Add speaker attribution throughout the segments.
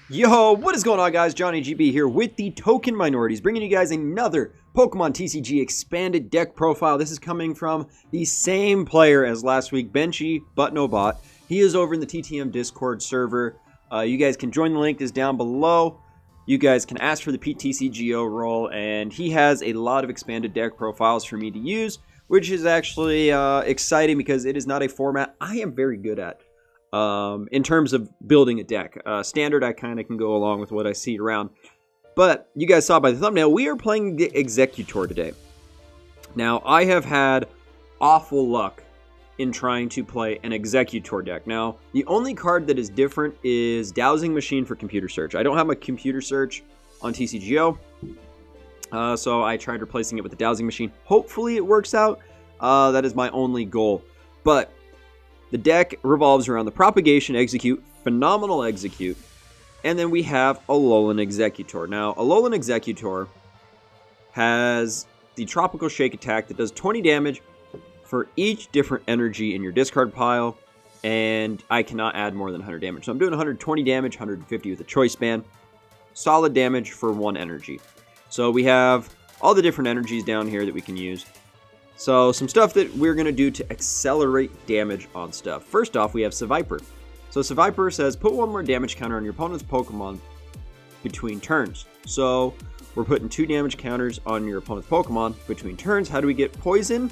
Speaker 1: Yo, what is going on, guys? Johnny GB here with the Token Minorities, bringing you guys another Pokemon TCG expanded deck profile. This is coming from the same player as last week, Benchy but no bot. He is over in the TTM Discord server. You guys can join, the link is down below. You guys can ask for the TCGO role, and he has a lot of expanded deck profiles for me to use, which is actually exciting because it is not a format I am very good at. In terms of building a deck. Standard, I kind of can go along with what I see around. But you guys saw by the thumbnail, we are playing the Exeggutor today. Now, I have had awful luck in trying to play an Exeggutor deck. Now, the only card that is different is Dowsing Machine for computer search. I don't have a computer search on TCGO, so I tried replacing it with the Dowsing Machine. Hopefully it works out. That is my only goal. But the deck revolves around the Propagation, Execute, Phenomenal Execute, and then we have Alolan Exeggutor. Now, Alolan Exeggutor has the Tropical Shake attack that does 20 damage for each different energy in your discard pile, and I cannot add more than 100 damage. So I'm doing 120 damage, 150 with a Choice Band. Solid damage for one energy. So we have all the different energies down here that we can use. So, some stuff that we're going to do to accelerate damage on stuff. First off, we have Seviper. So, Seviper says, put one more damage counter on your opponent's Pokemon between turns. So, we're putting 2 damage counters on your opponent's Pokemon between turns. How do we get Poison?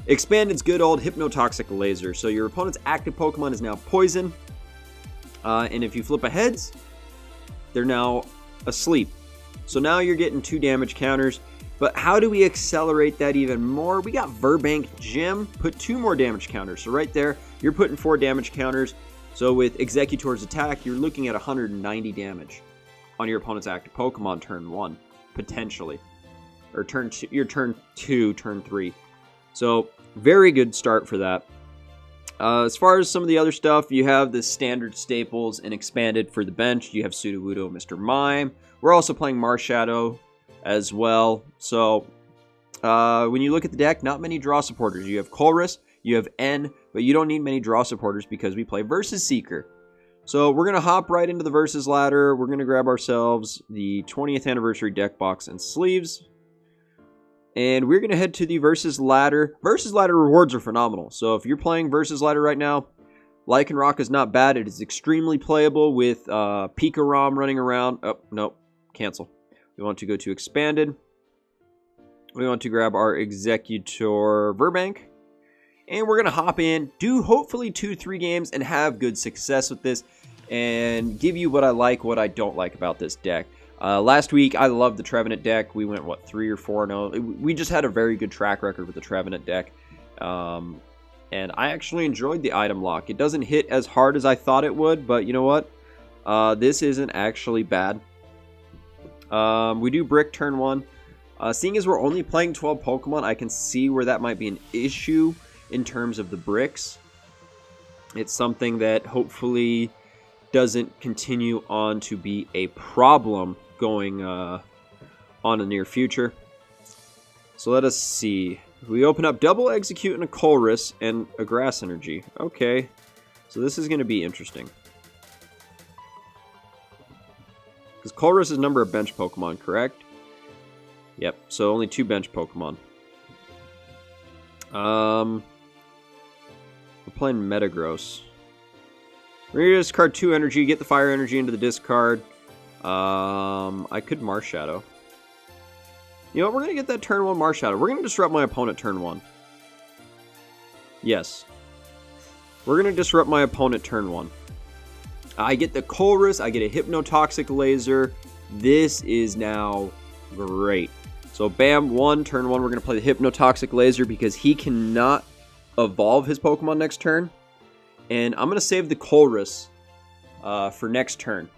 Speaker 1: Expand its good old Hypnotoxic Laser. So, your opponent's active Pokemon is now Poison. And if you flip a heads, they're now asleep. So, now you're getting 2 damage counters. But how do we accelerate that even more? We got Verbank Gym, put 2 more damage counters. So right there, you're putting 4 damage counters. So with Exeggutor's attack, you're looking at 190 damage on your opponent's active Pokemon turn 1, potentially. Or your turn 2, turn 3. So very good start for that. As far as some of the other stuff, you have the standard staples and expanded for the bench. You have Sudowoodo, Mr. Mime. We're also playing Marshadow as well. So when you look at the deck, not many draw supporters. You have Colress, you have N, but you don't need many draw supporters because we play Versus Seeker. So we're going to hop right into the Versus ladder. We're going to grab ourselves the 20th anniversary deck box and sleeves. And we're going to head to the Versus ladder. Versus ladder rewards are phenomenal. So if you're playing Versus ladder right now, Lycanroc is not bad. It is extremely playable with Pikarom running around. Oh, no, cancel. We want to go to Expanded. We want to grab our Exeggutor Verbank. And we're going to hop in, do hopefully 2-3 games, and have good success with this. And give you what I like, what I don't like about this deck. Last week, I loved the Trevenant deck. We went, what, 3 or 4-0. We just had a very good track record with the Trevenant deck. And I actually enjoyed the item lock. It doesn't hit as hard as I thought it would, but you know what? This isn't actually bad. We do Brick turn 1. Seeing as we're only playing 12 Pokemon, I can see where that might be an issue in terms of the bricks. It's something that hopefully doesn't continue on to be a problem going on in the near future. So let us see. We open up double Execute and a Colress and a Grass Energy. Okay, so this is going to be interesting. Because Colress is number of bench Pokemon, correct? Yep, so only 2 bench Pokemon. We're playing Metagross. We're going to discard 2 energy, get the Fire Energy into the discard. I could Marshadow. You know what, we're going to get that turn 1 Marshadow. We're going to disrupt my opponent turn 1. Yes. We're going to disrupt my opponent turn 1. I get the Colress, I get a Hypnotoxic Laser. This is now great. So bam, turn 1, we're going to play the Hypnotoxic Laser because he cannot evolve his Pokemon next turn. And I'm going to save the Colress for next turn.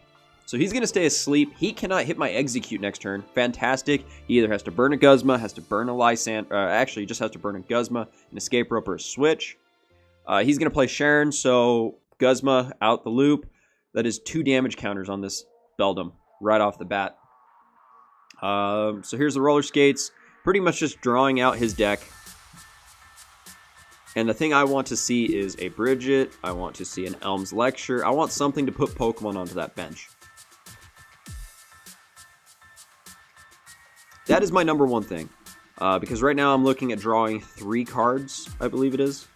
Speaker 1: So he's going to stay asleep. He cannot hit my Execute next turn. Fantastic. He either has to burn a Guzma, has to burn a Lysandre, actually he just has to burn a Guzma, an Escape Rope, or a Switch. He's going to play Sharon, so Guzma out the loop. That is 2 damage counters on this Beldum right off the bat. So here's the Roller Skates. Pretty much just drawing out his deck. And the thing I want to see is a Bridget. I want to see an Elm's Lecture. I want something to put Pokemon onto that bench. That is my number one thing. Because right now I'm looking at drawing 3 cards, I believe it is.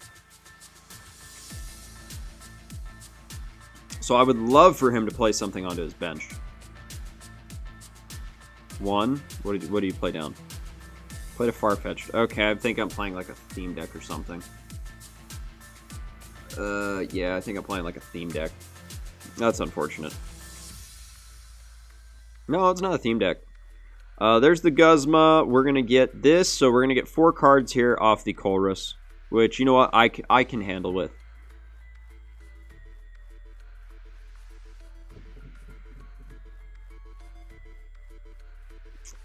Speaker 1: So I would love for him to play something onto his bench. 1. What do you play down? Played a Farfetch'd. Okay, I think I'm playing like a theme deck or something. Yeah, I think I'm playing like a theme deck. That's unfortunate. No, it's not a theme deck. There's the Guzma. We're going to get this. So we're going to get 4 cards here off the Colrus. Which, you know what, I can handle with.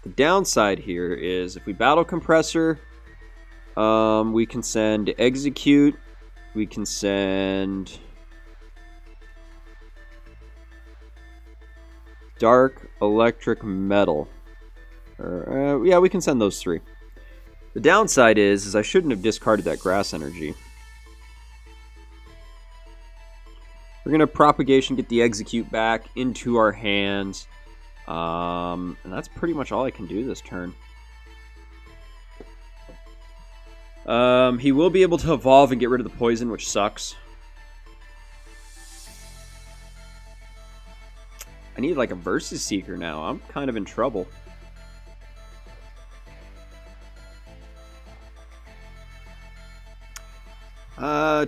Speaker 1: The downside here is if we battle Compressor, we can send Execute. We can send Dark, Electric, Metal. Yeah, we can send those 3. The downside is I shouldn't have discarded that Grass Energy. We're going to Propagation, get the Execute back into our hands. And that's pretty much all I can do this turn. He will be able to evolve and get rid of the poison, which sucks. I need like a Versus Seeker now. I'm kind of in trouble.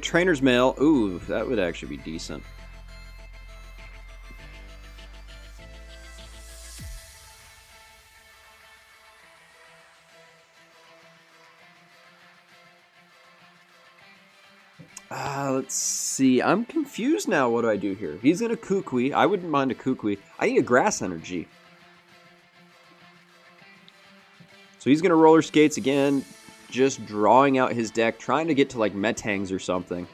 Speaker 1: Trainer's Mail. Ooh, that would actually be decent. Let's see. I'm confused now. What do I do here? He's going to Kukui. I wouldn't mind a Kukui. I need a Grass Energy. So he's going to Roller Skates again. Just drawing out his deck. Trying to get to like Metangs or something.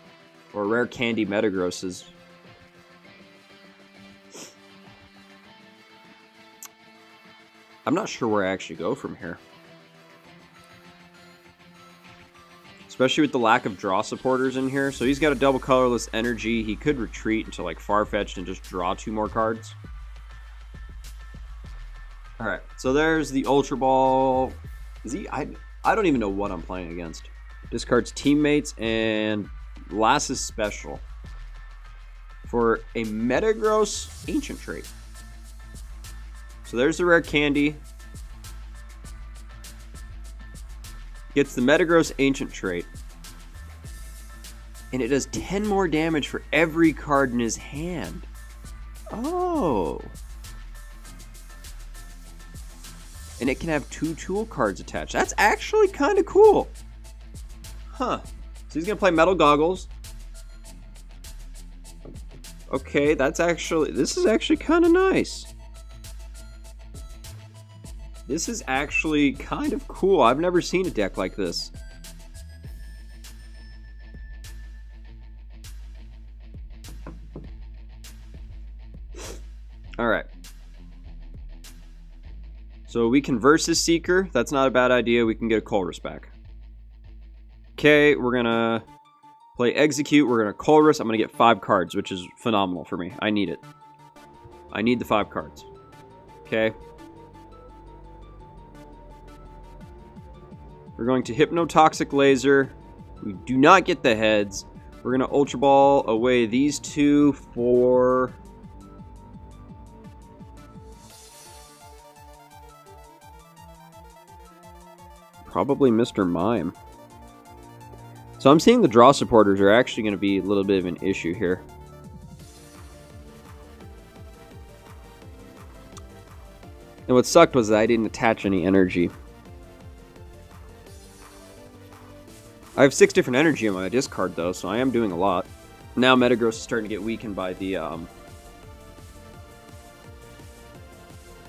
Speaker 1: Or Rare Candy Metagrosses. I'm not sure where I actually go from here. Especially with the lack of draw supporters in here. So he's got a double colorless energy. He could retreat into like Farfetch'd and just draw 2 more cards. Alright, so there's the Ultra Ball. Is he? I don't even know what I'm playing against. Discards Teammates and Lass's Special. For a Metagross Ancient Trait. So there's the Rare Candy. Gets the Metagross Ancient Trait. And it does 10 more damage for every card in his hand. Oh. And it can have 2 tool cards attached. That's actually kind of cool. Huh. So he's going to play Metal Goggles. Okay, this is actually kind of nice. This is actually kind of cool. I've never seen a deck like this. Alright. So we can Versus Seeker. That's not a bad idea. We can get a Colrus back. Okay, we're going to play Execute. We're going to Colrus. I'm going to get 5 cards, which is phenomenal for me. I need it. I need the 5 cards. Okay. We're going to Hypnotoxic Laser. We do not get the heads. We're going to Ultra Ball away these 2 for... probably Mr. Mime. So I'm seeing the draw supporters are actually going to be a little bit of an issue here. And what sucked was that I didn't attach any energy. I have 6 different energy on my discard, though, so I am doing a lot. Now Metagross is starting to get weakened by the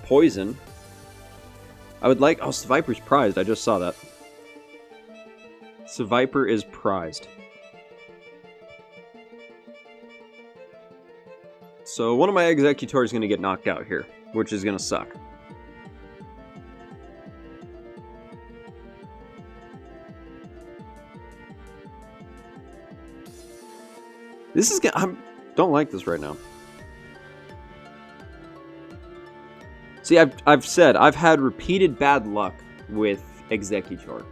Speaker 1: poison. I would like... oh, Seviper's prized. I just saw that. Seviper is prized. So one of my Exeggutors is going to get knocked out here, which is going to suck. This is gonna... I don't like this right now. See, I've said I've had repeated bad luck with Exeggutor.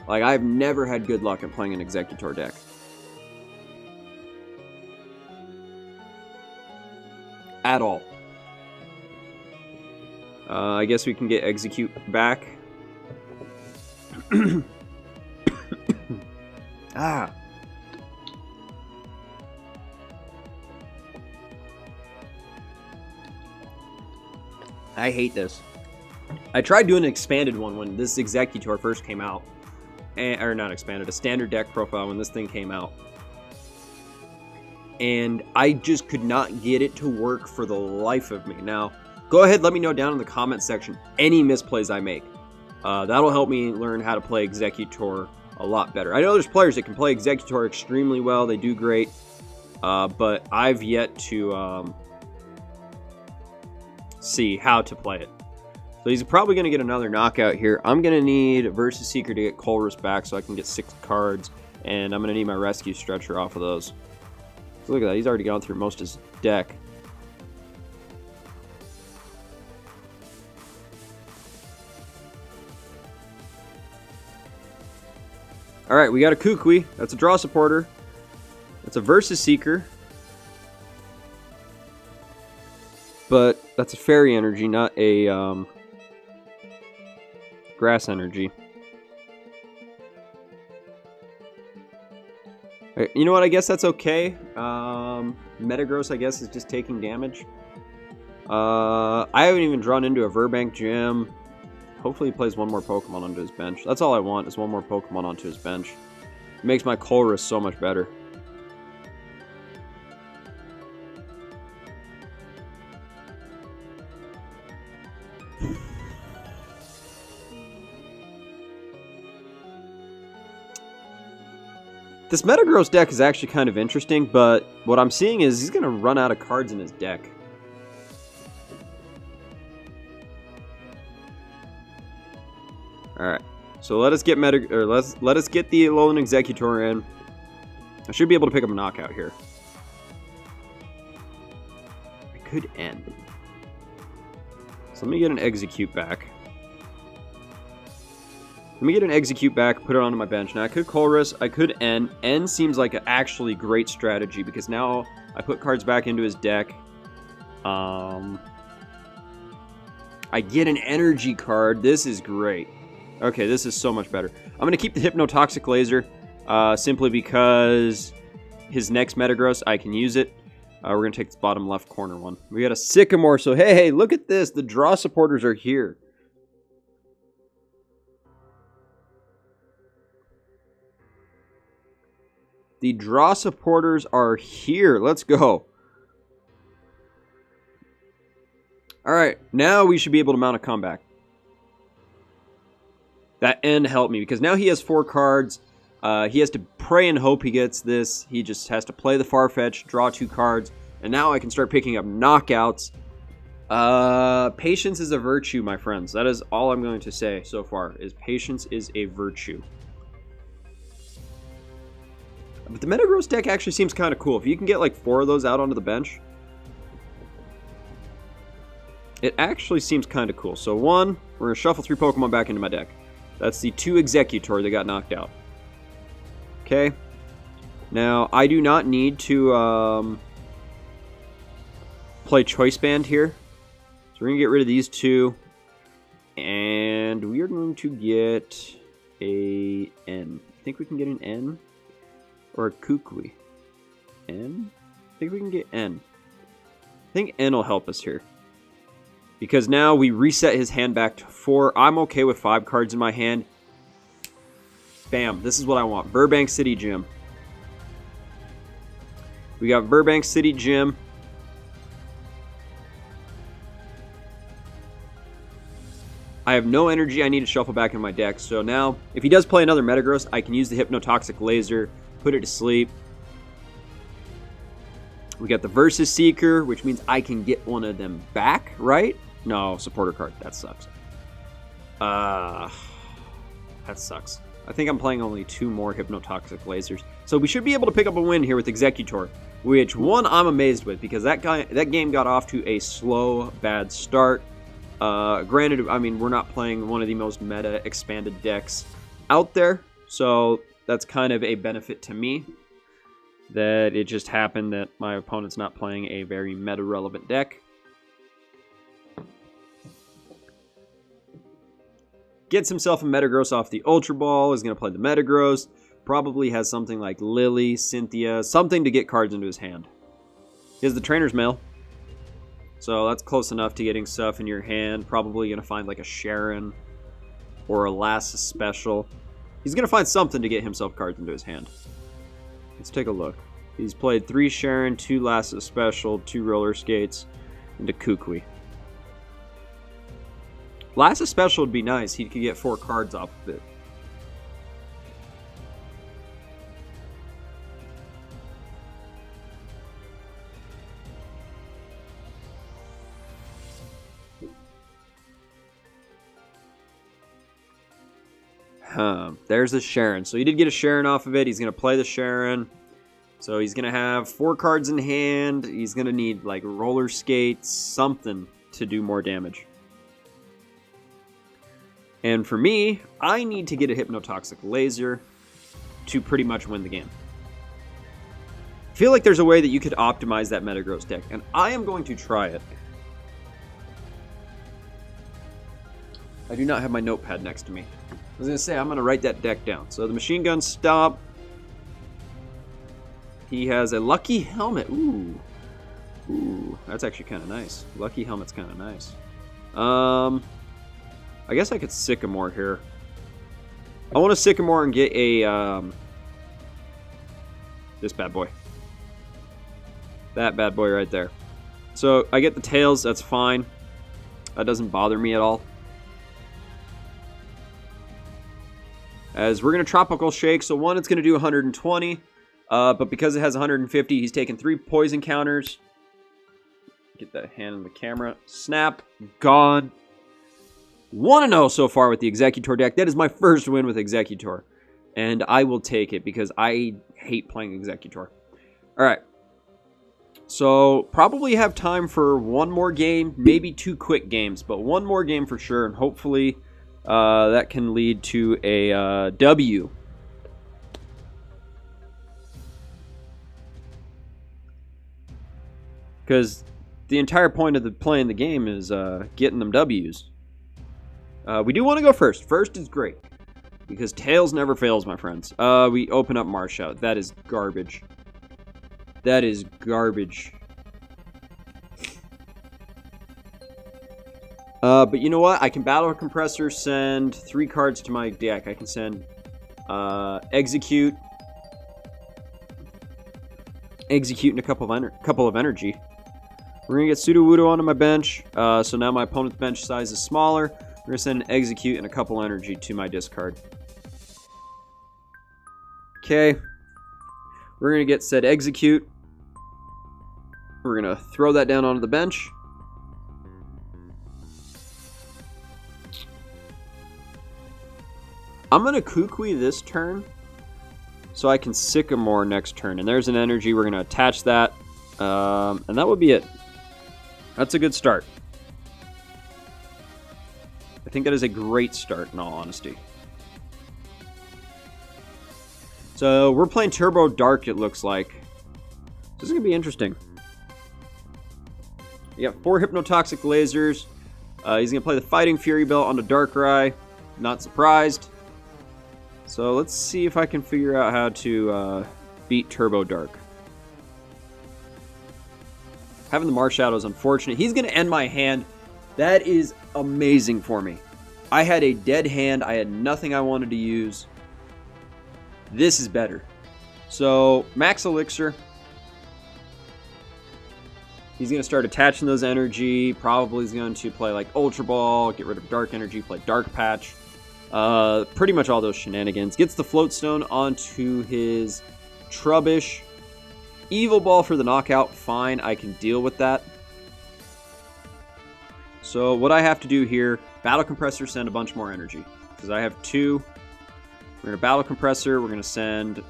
Speaker 1: Like, I've never had good luck at playing an Exeggutor deck. At all. I guess we can get Execute back. Ah. I hate this. I tried doing an expanded one when this Exeggutor first came out. Or not expanded, a standard deck profile when this thing came out. And I just could not get it to work for the life of me. Now, go ahead, let me know down in the comment section any misplays I make. That'll help me learn how to play Exeggutor a lot better. I know there's players that can play Exeggutor extremely well. They do great. But I've yet to see how to play it. So he's probably going to get another knockout here. I'm going to need Versus Seeker to get Colress back so I can get 6 cards. And I'm going to need my Rescue Stretcher off of those. So look at that. He's already gone through most of his deck. Alright, we got a Kukui. That's a draw supporter. That's a Versus Seeker. But that's a Fairy energy, not a Grass energy. You know what? I guess that's okay. Metagross, I guess, is just taking damage. I haven't even drawn into a Verbank Gym. Hopefully he plays one more Pokemon onto his bench. That's all I want, is one more Pokemon onto his bench. It makes my Colress so much better. This Metagross deck is actually kind of interesting, but what I'm seeing is he's going to run out of cards in his deck. Alright, so let us get let us get the Alolan Exeggutor in. I should be able to pick up a knockout here. I could end. So let me get an Execute back. Let me get an Execute back, put it onto my bench. Now, I could Colress, I could End. End seems like an actually great strategy because now I put cards back into his deck. I get an energy card. This is great. Okay, this is so much better. I'm going to keep the Hypnotoxic Laser simply because his next Metagross, I can use it. We're going to take this bottom left corner one. We got a Sycamore, so hey, look at this. The draw supporters are here. The draw supporters are here. Let's go. Alright, now we should be able to mount a comeback. That End helped me because now he has 4 cards. He has to pray and hope he gets this. He just has to play the Farfetch, draw 2 cards, and now I can start picking up knockouts. Patience is a virtue, my friends. That is all I'm going to say so far, is patience is a virtue. But the Metagross deck actually seems kind of cool. If you can get like 4 of those out onto the bench, it actually seems kind of cool. So one, we're going to shuffle 3 Pokemon back into my deck. That's the 2 Exeggutor that got knocked out. Okay. Now, I do not need to play Choice Band here. So we're going to get rid of these 2. And we are going to get a N. I think we can get an N. Or a Kukui. N? I think we can get N. I think N will help us here. Because now we reset his hand back to 4. I'm okay with 5 cards in my hand. Bam. This is what I want. Burbank City Gym. We got Burbank City Gym. I have no energy. I need to shuffle back in my deck. So now, if he does play another Metagross, I can use the Hypnotoxic Laser. Put it to sleep. We got the Versus Seeker, which means I can get one of them back, right? No, supporter card. That sucks. That sucks. I think I'm playing only 2 more Hypnotoxic Lasers. So we should be able to pick up a win here with Exeggutor, which, one, I'm amazed with, because that game got off to a slow, bad start. Granted, I mean, we're not playing one of the most meta expanded decks out there, so that's kind of a benefit to me, that it just happened that my opponent's not playing a very meta-relevant deck. Gets himself a Metagross off the Ultra Ball, is going to play the Metagross, probably has something like Lily, Cynthia, something to get cards into his hand. He has the Trainer's Mail, so that's close enough to getting stuff in your hand. Probably going to find like a Sharon or a Lassa Special. He's going to find something to get himself cards into his hand. Let's take a look. He's played 3 Sharon, 2 Lassa Special, 2 Roller Skates, and a Kukui. Lassa Special would be nice. He could get 4 cards off of it. There's the Sharon. So he did get a Sharon off of it. He's going to play the Sharon. So he's going to have 4 cards in hand. He's going to need like Roller Skates, something to do more damage. And for me, I need to get a Hypnotoxic Laser to pretty much win the game. I feel like there's a way that you could optimize that Metagross deck, and I am going to try it. I do not have my notepad next to me. I was going to say, I'm going to write that deck down. So the Machine Gun Stop. He has a Lucky Helmet. Ooh, that's actually kind of nice. Lucky Helmet's kind of nice. I guess I could Sycamore here. I want to Sycamore and get a, this bad boy. That bad boy right there. So I get the Tails, that's fine. That doesn't bother me at all. As we're going to Tropical Shake, so one, it's going to do 120. But because it has 150, he's taken 3 poison counters. Get that hand in the camera. Snap. Gone. 1-0 so far with the Exeggutor deck. That is my first win with Exeggutor. And I will take it because I hate playing Exeggutor. Alright. So, probably have time for one more game. Maybe 2 quick games. But one more game for sure. And hopefully that can lead to a W. Because the entire point of playing the game is getting them W's. We do want to go first. First is great. Because Tails never fails, my friends. We open up Marshout. That is garbage. That is garbage. But you know what? I can Battle Compressor, send 3 cards to my deck. I can send Execute. Execute and a couple of energy. We're going to get Sudowoodo onto my bench. So now my opponent's bench size is smaller. We're going to send an Execute and a couple energy to my discard. Okay. We're going to get said Execute. We're going to throw that down onto the bench. I'm going to Kukui this turn so I can Sycamore next turn. And there's an energy. We're going to attach that. And that would be it. That's a good start. I think that is a great start, in all honesty. So, we're playing Turbo Dark, it looks like. This is going to be interesting. You got 4 Hypnotoxic Lasers. He's going to play the Fighting Fury Belt onto Darkrai. Not surprised. So, let's see if I can figure out how to beat Turbo Dark. Having the Marshadow is unfortunate. He's going to end my hand. That is amazing for me. I had a dead hand. I had nothing I wanted to use. This is better. So, Max Elixir. He's going to start attaching those energy. Probably is going to play like Ultra Ball, get rid of Dark Energy, play Dark Patch. Pretty much all those shenanigans. Gets the Float Stone onto his Trubbish. Evil Ball for the knockout, fine, I can deal with that. So what I have to do here, Battle Compressor, send a bunch more energy. Because I have 2. We're going to Battle Compressor, we're going to send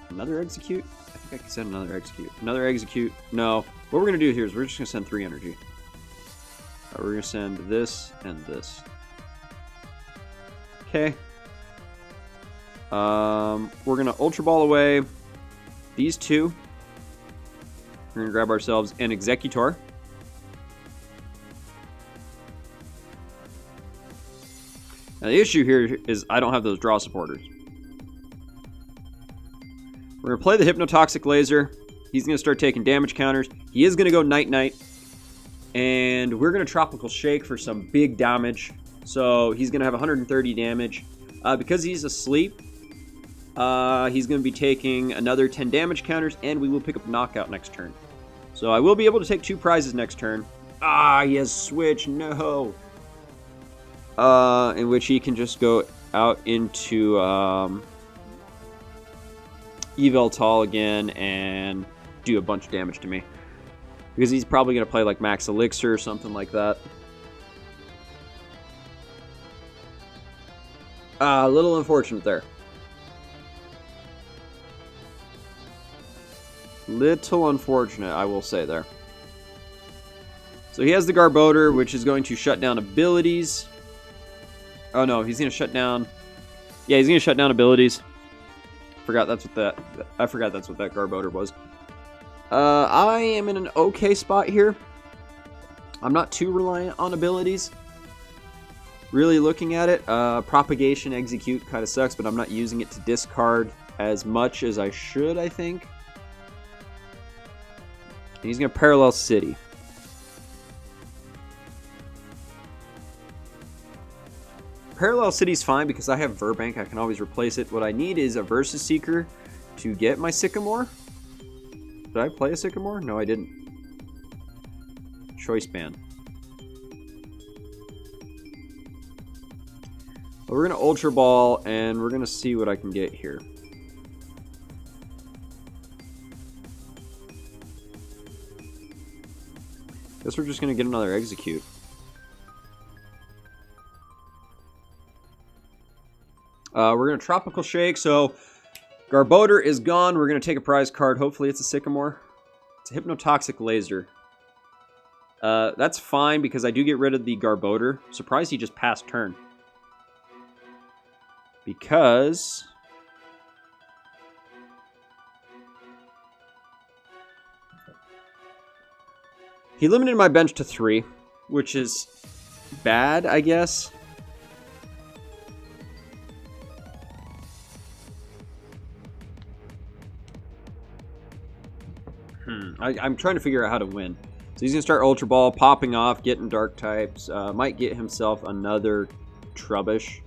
Speaker 1: another Execute. I think I can send another Execute. Another Execute, no. What we're going to do here is we're just going to send 3 energy. We're going to send this and this. Okay. We're going to Ultra Ball away these two. We're going to grab ourselves an Exeggutor. Now the issue here is I don't have those draw supporters. We're going to play the Hypnotoxic Laser. He's going to start taking damage counters. He is going to go Night-Night. And we're going to Tropical Shake for some big damage. So he's going to have 130 damage. Because he's asleep, he's going to be taking another 10 damage counters, and we will pick up Knockout next turn. So I will be able to take 2 prizes next turn. Ah, he has Switch. No. In which he can just go out into Yveltal again and do a bunch of damage to me. Because he's probably going to play like Max Elixir or something like that. A little unfortunate there. Little unfortunate, I will say there. So he has the Garbodor, which is going to shut down abilities. Oh no, he's going to shut down... Yeah, he's going to shut down abilities. I forgot that's what that Garbodor was. I am in an okay spot here. I'm not too reliant on abilities. Really looking at it, Propagation, Execute kind of sucks, but I'm not using it to discard as much as I should, I think. And he's going to Parallel City. Parallel City's fine because I have Verbank. I can always replace it. What I need is a Versus Seeker to get my Sycamore. Did I play a Sycamore? No, I didn't. Choice Band. Well, we're going to Ultra Ball, and we're going to see what I can get here. Guess we're just going to get another Execute. We're going to Tropical Shake, so Garbodor is gone. We're going to take a prize card. Hopefully it's a Sycamore. It's a Hypnotoxic Laser. That's fine because I do get rid of the Garbodor. Surprised he just passed turn. Because... he limited my bench to 3, which is bad, I guess. I'm trying to figure out how to win. So he's going to start Ultra Ball, popping off, getting Dark types. Might get himself another Trubbish.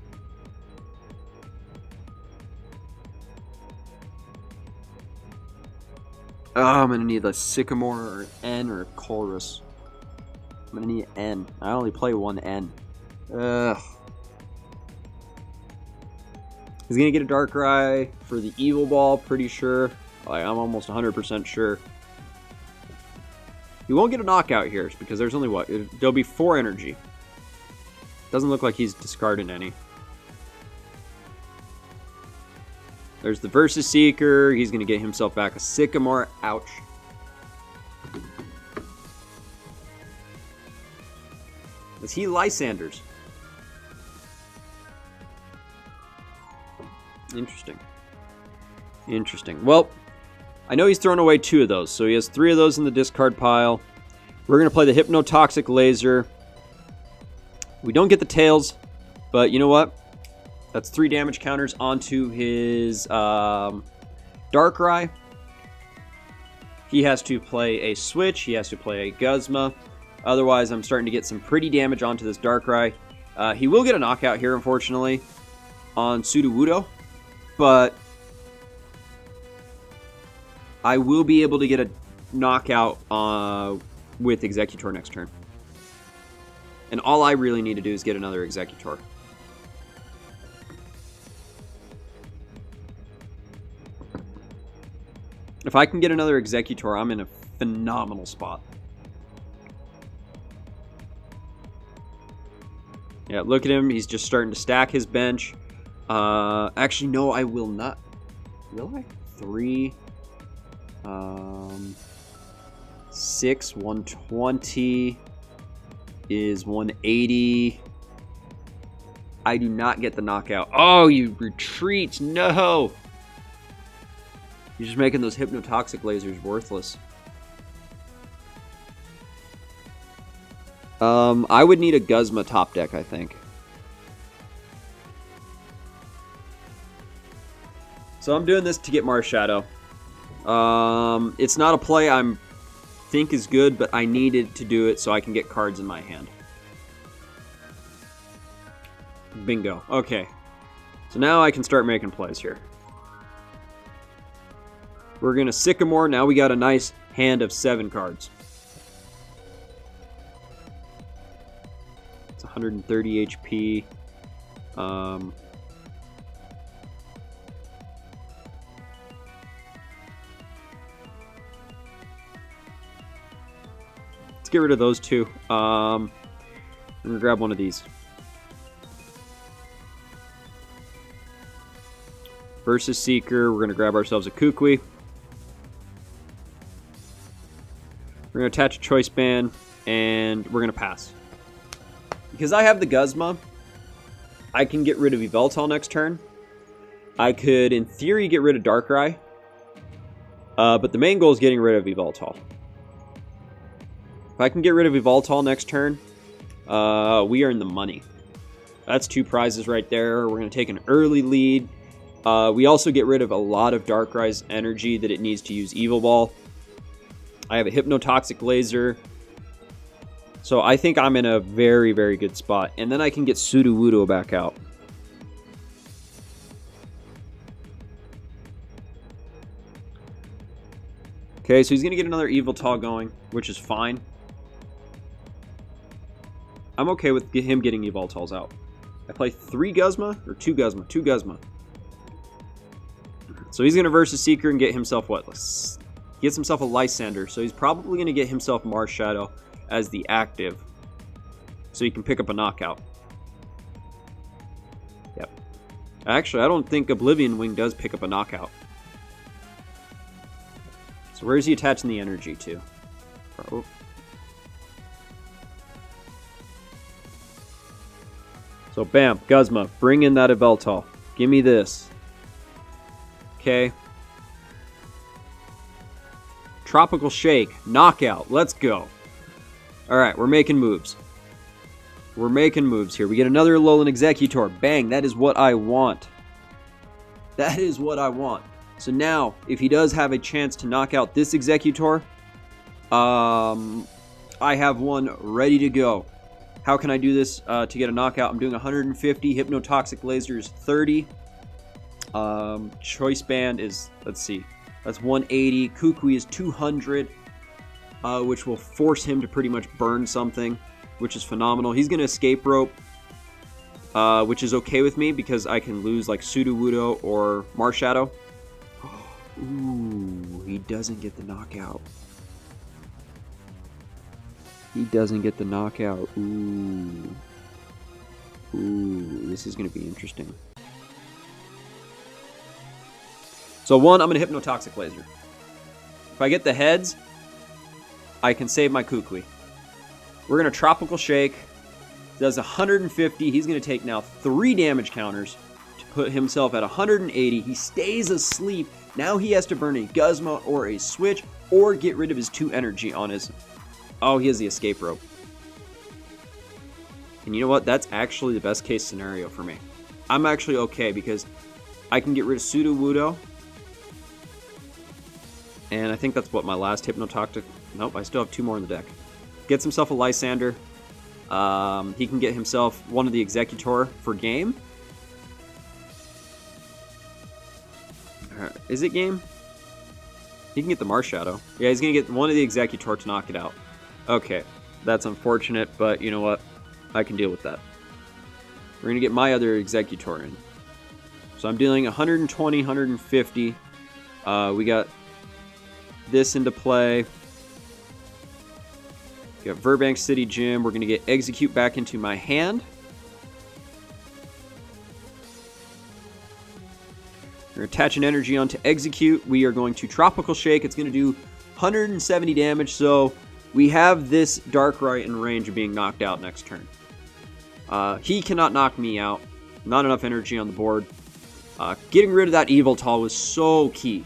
Speaker 1: I'm going to need a Sycamore or an N or a Colress. I'm going to need an N. I only play one N. Ugh. He's going to get a Darkrai for the Evil Ball, pretty sure. Like, I'm almost 100% sure. He won't get a Knockout here because there's only what? There'll be 4 energy. Doesn't look like he's discarding any. There's the Versus Seeker. He's going to get himself back a Sycamore. Ouch. Is he Lysanders? Interesting. Interesting. Well, I know he's thrown away 2 of those, so he has 3 of those in the discard pile. We're going to play the Hypnotoxic Laser. We don't get the Tails, but you know what? That's 3 damage counters onto his Darkrai. He has to play a Switch. He has to play a Guzma. Otherwise, I'm starting to get some pretty damage onto this Darkrai. He will get a Knockout here, unfortunately, on Sudowoodo. But I will be able to get a Knockout with Exeggutor next turn. And all I really need to do is get another Exeggutor. If I can get another Exeggutor, I'm in a phenomenal spot. Yeah, look at him. He's just starting to stack his bench. Actually, no, I will not. Will I? 3, 6, 120. is 180. I do not get the knockout. Oh, you retreat. No. You're just making those hypnotoxic lasers worthless. I would need a Guzma top deck, I think. So I'm doing this to get Marshadow. It's not a play I think is good, but I needed to do it so I can get cards in my hand. Bingo. Okay. So now I can start making plays here. We're going to Sycamore. Now we got a nice hand of 7 cards. It's 130 HP. Let's get rid of those two. I'm going to grab one of these. Versus Seeker, we're going to grab ourselves a Kukui. We're going to attach a Choice Band, and we're going to pass. Because I have the Guzma, I can get rid of Yveltal next turn. I could, in theory, get rid of Darkrai. But the main goal is getting rid of Yveltal. If I can get rid of Yveltal next turn, we are in the money. That's 2 prizes right there. We're going to take an early lead. We also get rid of a lot of Darkrai's energy that it needs to use Evil Ball. I have a Hypnotoxic Laser. So I think I'm in a very, very good spot. And then I can get Sudowoodo back out. Okay, so he's going to get another Yveltal going, which is fine. I'm okay with him getting Yveltals out. I play 3 Guzma, or 2 Guzma? 2 Guzma. So he's going to versus Seeker and get himself what? He gets himself a Lysander. So he's probably going to get himself Marshadow as the active. So he can pick up a knockout. Yep. Actually, I don't think Oblivion Wing does pick up a knockout. So where is he attaching the energy to? Oh. So bam, Guzma, bring in that Yveltal. Give me this. Okay. Tropical Shake. Knockout. Let's go. Alright, we're making moves. We're making moves here. We get another Alolan Exeggutor. Bang, that is what I want. That is what I want. So now, if he does have a chance to knock out this Exeggutor, I have one ready to go. How can I do this to get a knockout? I'm doing 150. Hypnotoxic Laser is 30. Choice Band is, let's see, that's 180. Kukui is 200, which will force him to pretty much burn something, which is phenomenal. He's going to Escape Rope, which is okay with me because I can lose like Sudowoodo or Marshadow. Ooh, he doesn't get the knockout. He doesn't get the knockout. Ooh. Ooh, this is going to be interesting. So one, I'm going to Hypnotoxic Laser. If I get the heads, I can save my Kukui. We're going to Tropical Shake. Does 150. He's going to take now 3 damage counters to put himself at 180. He stays asleep. Now he has to burn a Guzma or a Switch or get rid of his 2 energy on his... Oh, he has the Escape Rope. And you know what? That's actually the best case scenario for me. I'm actually okay because I can get rid of Sudowoodo. And I think that's what my last Hypnotoxic... Nope, I still have 2 more in the deck. Gets himself a Lysander. He can get himself one of the Exeggutor for game. Is it game? He can get the Marshadow. Yeah, he's going to get one of the Exeggutor to knock it out. Okay, that's unfortunate, but you know what? I can deal with that. We're going to get my other Exeggutor in. So I'm dealing 120, 150. We got this into play. We got Verbank City Gym. We're going to get Execute back into my hand. We're going to attach an energy onto Execute. We are going to Tropical Shake. It's going to do 170 damage, so we have this Darkrai in range of being knocked out next turn. He cannot knock me out. Not enough energy on the board. Getting rid of that Yveltal was so key.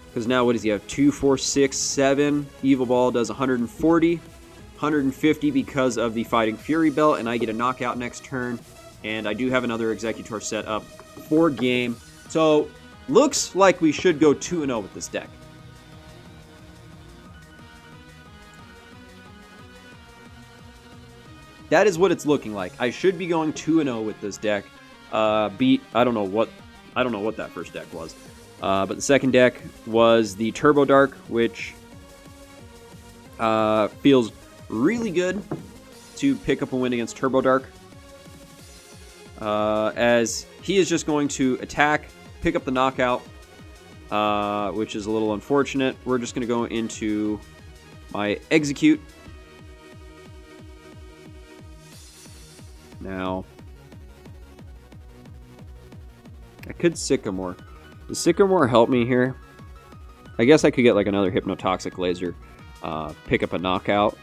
Speaker 1: Because now what does he have? 2, 4, 6, 7. Evil Ball does 140. 150 because of the Fighting Fury Belt, and I get a knockout next turn. And I do have another Exeggutor set up for game. So, looks like we should go 2-0 with this deck. That is what it's looking like. I should be going 2-0 with this deck. I don't know what that first deck was. But the second deck was the Turbo Dark, which feels really good to pick up a win against Turbo Dark. As he is just going to attack, pick up the knockout, which is a little unfortunate. We're just going to go into my Execute. Now, I could Sycamore. Does Sycamore help me here? I guess I could get like another Hypnotoxic Laser, pick up a knockout.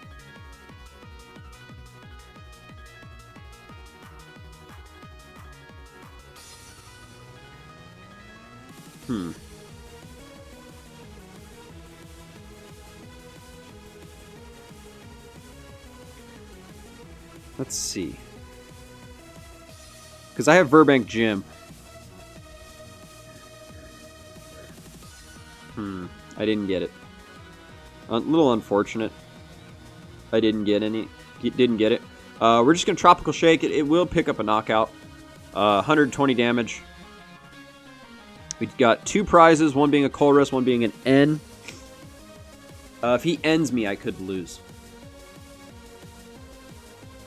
Speaker 1: Let's see. Because I have Verbank Gym. I didn't get it. A little unfortunate. I didn't get it. We're just going to Tropical Shake. It will pick up a knockout. 120 damage. We've got 2 prizes, one being a Colress, one being an N. If he ends me, I could lose.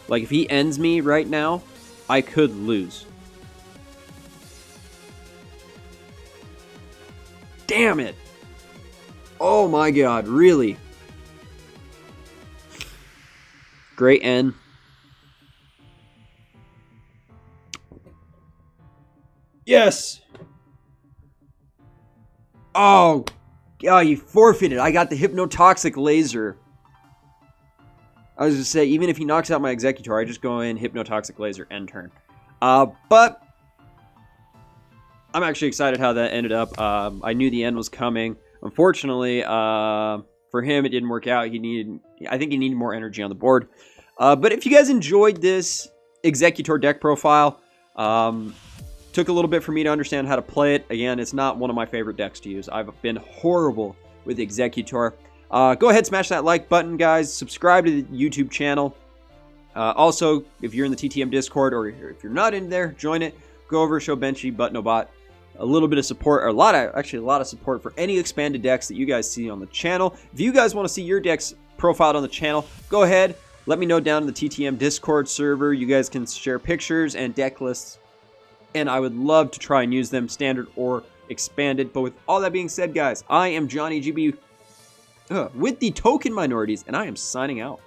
Speaker 1: Like, if he ends me right now, I could lose. Damn it! Oh my god, really? Great N. Yes! Oh, God, you forfeited. I got the Hypnotoxic Laser. I was going to say, even if he knocks out my Exeggutor, I just go in, Hypnotoxic Laser, end turn. But I'm actually excited how that ended up. I knew the end was coming. Unfortunately, for him, it didn't work out. I think he needed more energy on the board. But if you guys enjoyed this Exeggutor deck profile, took a little bit for me to understand how to play it. Again, it's not one of my favorite decks to use. I've been horrible with Exeggutor. Go ahead, smash that like button, guys. Subscribe to the YouTube channel. Also, if you're in the TTM Discord or if you're not in there, join it. Go over, show Benchy, Butnobot a little bit of support, or a lot of support for any expanded decks that you guys see on the channel. If you guys want to see your decks profiled on the channel, go ahead. Let me know down in the TTM Discord server. You guys can share pictures and deck lists, and I would love to try and use them standard or expanded. But with all that being said, guys, I am Johnny GB with the Token Minorities, and I am signing out.